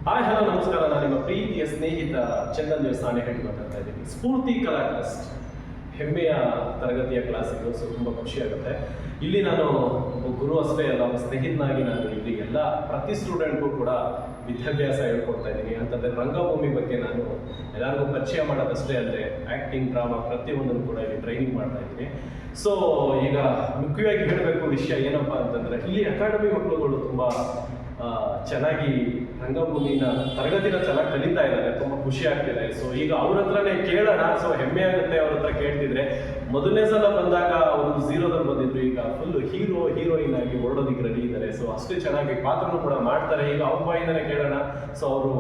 Hi hello ನಮಸ್ಕಾರ. ನಾನು ನಿಮ್ಮ ಪ್ರೀತಿಯ ಸ್ನೇಹಿತ ಚಂದನ್ ದೇವಸ್ಥಾನ ಹೇಳಿ ಮಾತಾಡ್ತಾ ಇದ್ದೀನಿ. ಸ್ಫೂರ್ತಿ ಕಲಾ ಟ್ರಸ್ಟ್ ಹೆಮ್ಮೆಯ ತರಗತಿಯ ಕ್ಲಾಸ್ ಇದು. ಸೊ ತುಂಬ ಖುಷಿ ಆಗುತ್ತೆ. ಇಲ್ಲಿ ನಾನು ಗುರು ಅಷ್ಟೇ ಅಲ್ಲ, ಒಬ್ಬ ಸ್ನೇಹಿತನಾಗಿ ನಾನು ಇಲ್ಲಿ ಎಲ್ಲ ಪ್ರತಿ ಸ್ಟೂಡೆಂಟ್ಗೂ ಕೂಡ ವಿದ್ಯಾಭ್ಯಾಸ ಹೇಳ್ಕೊಡ್ತಾ ಇದ್ದೀನಿ. ಅಂತಂದರೆ ರಂಗಭೂಮಿ ಬಗ್ಗೆ ನಾನು ಎಲ್ಲರಿಗೂ ಪರಿಚಯ ಮಾಡೋದಷ್ಟೇ ಅಲ್ಲದೆ ಆ್ಯಕ್ಟಿಂಗ್, ಡ್ರಾಮಾ ಪ್ರತಿಯೊಂದನ್ನು ಕೂಡ ಇಲ್ಲಿ ಟ್ರೈನಿಂಗ್ ಮಾಡ್ತಾ ಇದ್ದೀನಿ. ಸೊ ಈಗ ಮುಖ್ಯವಾಗಿ ಹೇಳಬೇಕು ವಿಷಯ ಏನಪ್ಪ ಅಂತಂದರೆ, ಇಲ್ಲಿ ಅಕಾಡೆಮಿ ಮಕ್ಕಳುಗಳು ತುಂಬ ಚೆನ್ನಾಗಿ ರಂಗಭೂಮಿನ ತರಗತಿನ ಚೆನ್ನಾಗಿ ಕಲಿತಾ ಇದ್ದಾರೆ. ತುಂಬ ಖುಷಿ ಆಗ್ತಿದೆ. ಸೊ ಈಗ ಅವ್ರ ಹತ್ರನೇ ಕೇಳೋಣ. ಸೊ ಹೆಮ್ಮೆ ಆಗುತ್ತೆ ಅವ್ರ ಹತ್ರ ಕೇಳ್ತಿದ್ರೆ. ಮೊದಲನೇ ಸಲ ಬಂದಾಗ ಅವರು ಝೀರೋದಲ್ಲಿ ಬಂದಿದ್ರು, ಈಗ ಫುಲ್ ಹೀರೋಯಿನ್ ಆಗಿ ಹೊರಡೋದಿಕ್ಕೆ ರೆಡಿ ಇದ್ದಾರೆ. ಸೊ ಅಷ್ಟೇ ಚೆನ್ನಾಗಿ ಪಾತ್ರನೂ ಕೂಡ ಮಾಡ್ತಾರೆ. ಈಗ ಅವ್ರ ಬಾಯಿಂದನೇ ಕೇಳೋಣ. ಸೊ ಅವರು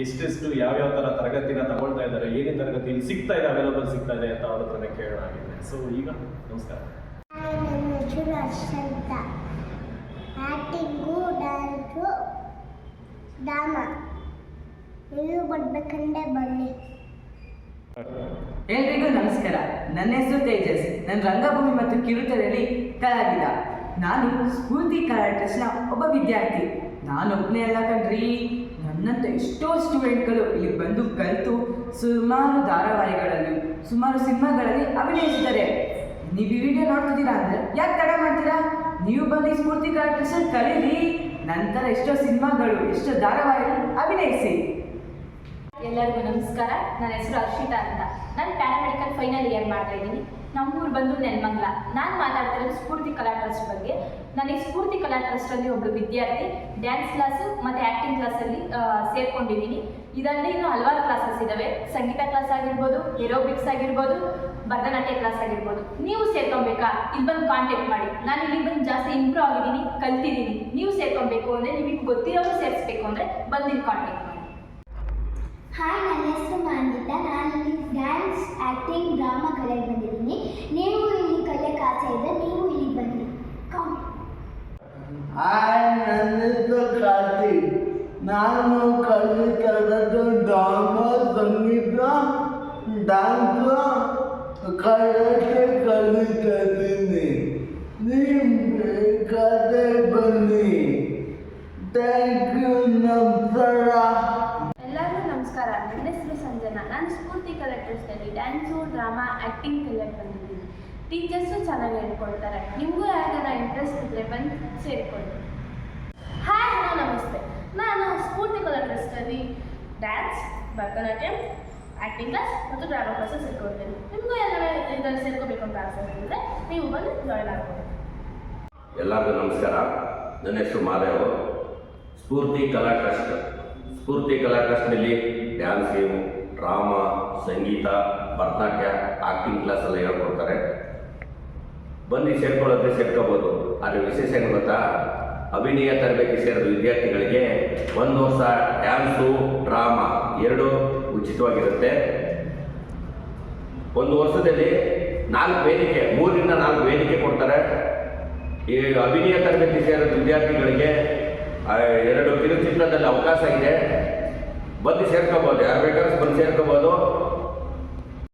ಎಷ್ಟೆಷ್ಟು ಯಾವ್ಯಾವ ಥರ ತರಗತಿನ ತಗೊಳ್ತಾ ಇದ್ದಾರೆ, ಏನೇನು ತರಗತಿ ಇಲ್ಲಿ ಸಿಗ್ತಾ ಇದೆ, ಅವೈಲಬಲ್ ಸಿಗ್ತಾ ಇದೆ ಅಂತ ಅವ್ರ ಹತ್ರನೇ ಕೇಳೋಣ ಆಗಿದೆ. ಸೊ ಈಗ ನಮಸ್ಕಾರ. ಆ್ಯಕ್ಟಿಂಗು, ಡ್ಯಾನ್ಸು, ಡ್ರಾಮಾ ನೀವು ಬರ್ಬೇಕಂದ್ರೆ ಬನ್ನಿ. ಎಲ್ರಿಗೂ ನಮಸ್ಕಾರ. ನನ್ನ ಹೆಸರು ತೇಜಸ್. ನನ್ನ ರಂಗಭೂಮಿ ಮತ್ತು ಕಿರುತೆರೆಯಲ್ಲಿ ಕಲಾವಿದ. ನಾನು ಸ್ಫೂರ್ತಿ ಕಲಾ ಟ್ರಸ್ಟ್ನ ಒಬ್ಬ ವಿದ್ಯಾರ್ಥಿ. ನಾನೊಬ್ಬನೇ ಅಲ್ಲ ಕಣ್ರಿ, ನನ್ನಂತ ಎಷ್ಟೋ ಸ್ಟೂಡೆಂಟ್ಗಳು ಇಲ್ಲಿ ಬಂದು ಕಲಿತು ಸುಮಾರು ಧಾರಾವಾಹಿಗಳಲ್ಲಿ, ಸುಮಾರು ಸಿನಿಮಾಗಳಲ್ಲಿ ಅಭಿನಯಿಸಿದ್ದಾರೆ. ನೀವು ಈ ವಿಡಿಯೋ ನೋಡ್ತಿದ್ದೀರಾ ಅಂದರೆ ಯಾಕೆ ತಡ ಮಾಡ್ತೀರಾ? ನೀವು ಬಂದು ಸ್ಫೂರ್ತಿ ಕಲಾ ಟ್ರಸ್ಟಲ್ಲಿ ಕಲೀರಿ. ನಂತರ ಎಷ್ಟೋ ಸಿನಿಮಾಗಳು ಎಷ್ಟೋ ಧಾರಾವಾಹಿಗಳು ಅಭಿನಯಿಸಿ. ಎಲ್ಲರಿಗೂ ನಮಸ್ಕಾರ. ನನ್ನ ಹೆಸರು ಹರ್ಷಿತಾ ಅಂತ. ನಾನು ಪ್ಯಾರಾಮೆಡಿಕಲ್ ಫೈನಲ್ ಇಯರ್ ಮಾಡ್ತಾ ಇದ್ದೀನಿ. ನಮ್ಮೂರು ಬಂದು ನೆಲಮಂಗಲ. ನಾನು ಮಾತಾಡ್ತಿರೋದು ಸ್ಫೂರ್ತಿ ಕಲಾ ಟ್ರಸ್ಟ್ ಬಗ್ಗೆ. ನಾನು ಈ ಸ್ಫೂರ್ತಿ ಕಲಾ ಟ್ರಸ್ಟಲ್ಲಿ ಒಬ್ಬರು ವಿದ್ಯಾರ್ಥಿ. ಡ್ಯಾನ್ಸ್ ಕ್ಲಾಸು ಮತ್ತು ಆ್ಯಕ್ಟಿಂಗ್ ಕ್ಲಾಸಲ್ಲಿ ಸೇರ್ಕೊಂಡಿದ್ದೀನಿ. ಇದರಲ್ಲಿ ಇನ್ನೂ ಹಲವಾರು ಕ್ಲಾಸಸ್ ಇದ್ದಾವೆ. ಸಂಗೀತ ಕ್ಲಾಸ್ ಆಗಿರ್ಬೋದು, ಏರೋಬಿಕ್ಸ್ ಆಗಿರ್ಬೋದು, ಭರತನಾಟ್ಯ ಕ್ಲಾಸ್ ಆಗಿರ್ಬೋದು. ನೀವು ಸೇರ್ಕೊಬೇಕಾ? ಇಲ್ಲಿ ಬಂದು ಕಾಂಟ್ಯಾಕ್ಟ್ ಮಾಡಿ. ನಾನು ಇಲ್ಲಿ ಬಂದು ಜಾಸ್ತಿ ಇಂಪ್ರೂವ್ ಆಗಿದ್ದೀನಿ, ಕಲ್ತಿದ್ದೀನಿ. ನೀವು ಸೇರ್ಕೊಬೇಕು ಅಂದರೆ, ನಿಮಗೆ ಗೊತ್ತಿರೋರು ಸೇರಿಸ್ಬೇಕು ಅಂದರೆ ಬಂದು ಇಲ್ಲಿ ಕಾಂಟ್ಯಾಕ್ಟ್ ಮಾಡಿ. ಹಾಯ್, ನನ್ನ ಹೆಸರು ಮಾನ್ವಿತಾ. ನಾನು ಇಲ್ಲಿ ಡ್ಯಾನ್ಸ್, ಆ್ಯಕ್ಟಿಂಗ್, ಡ್ರಾಮಾ ಕಲಿಯಕ್ಕೆ ಬಂದಿದ್ದೀನಿ. ನೀವು ಇಲ್ಲಿ ಕಲಿಯೋಕ್ಕೆ ಆಸೆ ಇದೆ, ನೀವು ಇಲ್ಲಿ ಬನ್ನಿ. ನನ್ನ ಹೆಸರು ಕಾರ್ತಿಕ್. ನಾನು ಕಲಿತಿರೋದು ಡ್ರಾಮಾ, ಸಂಗೀತ, ಡ್ಯಾನ್ಸ್, ಕರಾಟೆ ಕಲಿತಿದ್ದೀನಿ. ನೀವು ಬೇಕಾದ್ರೆ ಬನ್ನಿ. Thank you. ನಮಸ್ಕಾರ. ಎಲ್ಲರಿಗೂ ನಮಸ್ಕಾರ. ನನ್ನ ಹೆಸರು ಸಂಜನಾ. ನಾನು ಸ್ಫೂರ್ತಿ ಕಲಾ ಟ್ರಸ್ಟಲ್ಲಿ ಡ್ಯಾನ್ಸು, ಡ್ರಾಮಾ, ಆ್ಯಕ್ಟಿಂಗ್ ಕಲಿಯಕ್ಕೆ ಬಂದಿದ್ದೀನಿ. ಟೀಚರ್ಸು ಚೆನ್ನಾಗಿ ಹೇಳ್ಕೊಡ್ತಾರೆ. ನಿಮಗೂ ಯಾರಿಗಾರ ಇಂಟ್ರೆಸ್ಟ್ ಇದ್ದರೆ ಬಂದು ಸೇರಿಕೊಳ್ಳಿ. ಹಾಯ್, ಹಲೋ, ನಮಸ್ತೆ. ನಾನು ಸ್ಫೂರ್ತಿ ಕಲಾ ಟ್ರಸ್ಟಲ್ಲಿ ಡ್ಯಾನ್ಸ್, ಭರತನಾಟ್ಯ, ಆ್ಯಕ್ಟಿಂಗ್ ಕ್ಲಾಸ್ ಮತ್ತು ಡ್ರಾಮಾ ಕ್ಲಾಸ್ ಸೇರ್ಕೊಳ್ತೇನೆ. ನಿಮಗೂ ಎಲ್ಲರ ಇದರಲ್ಲಿ ಸೇರ್ಕೋಬೇಕು ಅಂತ ಆಸೆ ಇದ್ದರೆ ನೀವು ಬಂದು ಜಾಯ್ನ್ ಆಗ್ಬೋದು. ಎಲ್ಲರಿಗೂ ನಮಸ್ಕಾರ. ನನ್ನ ಹೆಸರು ಮಾದೇವ್. ಸ್ಫೂರ್ತಿ ಕಲಾ ಟ್ರಸ್ಟ್. ಸ್ಫೂರ್ತಿ ಕಲಾ ಟ್ರಸ್ಟ್ನಲ್ಲಿ ಡ್ಯಾನ್ಸ್ ಗೇಮು, ಡ್ರಾಮಾ, ಸಂಗೀತ, ಭರತನಾಟ್ಯ, ಆ್ಯಕ್ಟಿಂಗ್ ಕ್ಲಾಸ್ ಎಲ್ಲ ಹೇಳ್ಕೊಡ್ತಾರೆ. ಬನ್ನಿ ಸೇರ್ಕೊಳ್ಳೋದ್ರೆ ಸೇರ್ಕೋಬೋದು. ಆದರೆ ವಿಶೇಷ ಏನು ಗೊತ್ತಾ? ಅಭಿನಯ ತರಬೇತಿ ಸೇರಿದ ವಿದ್ಯಾರ್ಥಿಗಳಿಗೆ 1 ವರ್ಷ ಡ್ಯಾನ್ಸು, ಡ್ರಾಮಾ 2 ಉಚಿತವಾಗಿರುತ್ತೆ. 1 ವರ್ಷದಲ್ಲಿ 4 ವೇದಿಕೆ, 3 ರಿಂದ 4 ವೇದಿಕೆ ಕೊಡ್ತಾರೆ. ಈ ಅಭಿನಯ ತರಬೇತಿ ಸೇರಿದ ವಿದ್ಯಾರ್ಥಿಗಳಿಗೆ 2 ಕಿರುಚಿತ್ರದಲ್ಲಿ ಅವಕಾಶ ಇದೆ. ಬಂದು ಸೇರ್ಕೋಬೋದು. ಯಾರು ಬೇಕಾದ್ರೂ ಬಂದು ಸೇರ್ಕೋಬೋದು.